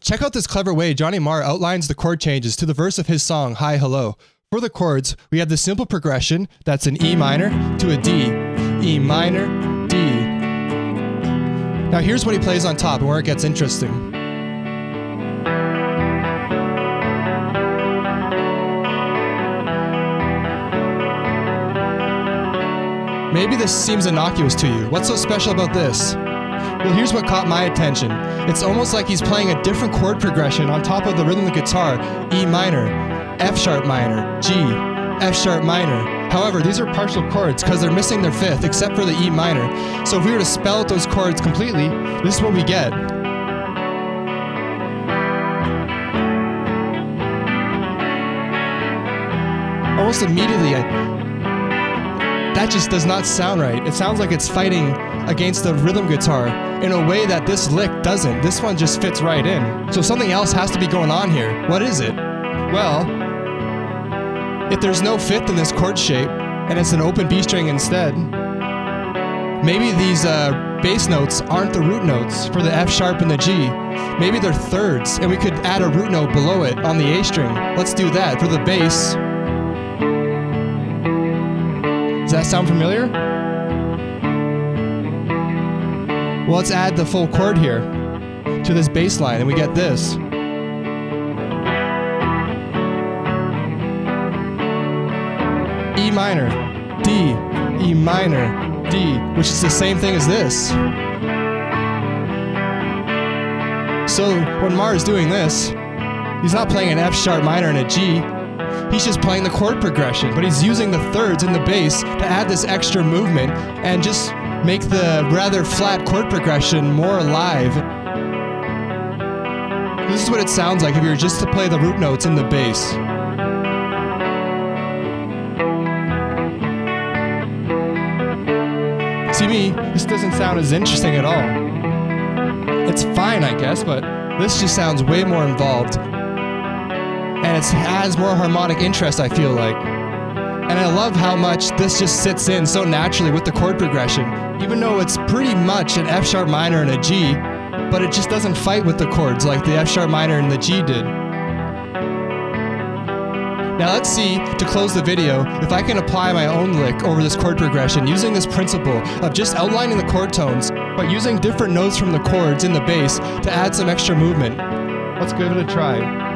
Check out this clever way Johnny Marr outlines the chord changes to the verse of his song, Hi Hello. For the chords, we have this simple progression that's an E minor to a D, E minor, D. Now here's what he plays on top and where it gets interesting. Maybe this seems innocuous to you. What's so special about this? Well, here's what caught my attention. It's almost like he's playing a different chord progression on top of the rhythm of the guitar. E minor, F sharp minor, G, F sharp minor. However, these are partial chords because they're missing their fifth except for the E minor. So if we were to spell out those chords completely, this is what we get. Almost immediately, that just does not sound right. It sounds like it's fighting against the rhythm guitar in a way that this lick doesn't. This one just fits right in. So something else has to be going on here. What is it? Well, if there's no fifth in this chord shape and it's an open B string instead, maybe these bass notes aren't the root notes for the F sharp and the G. Maybe they're thirds and we could add a root note below it on the A string. Let's do that for the bass. Does that sound familiar? Well, let's add the full chord here to this bass line and we get this. E minor, D, E minor, D, which is the same thing as this. So when Marr is doing this, he's not playing an F sharp minor and a G. He's just playing the chord progression, but he's using the thirds in the bass to add this extra movement and just make the rather flat chord progression more alive. This is what it sounds like if you were just to play the root notes in the bass. To me, this doesn't sound as interesting at all. It's fine, I guess, but this just sounds way more involved. And it has more harmonic interest, I feel like. And I love how much this just sits in so naturally with the chord progression, even though it's pretty much an F sharp minor and a G, but it just doesn't fight with the chords like the F sharp minor and the G did. Now let's see, to close the video, if I can apply my own lick over this chord progression using this principle of just outlining the chord tones, but using different notes from the chords in the bass to add some extra movement. Let's give it a try.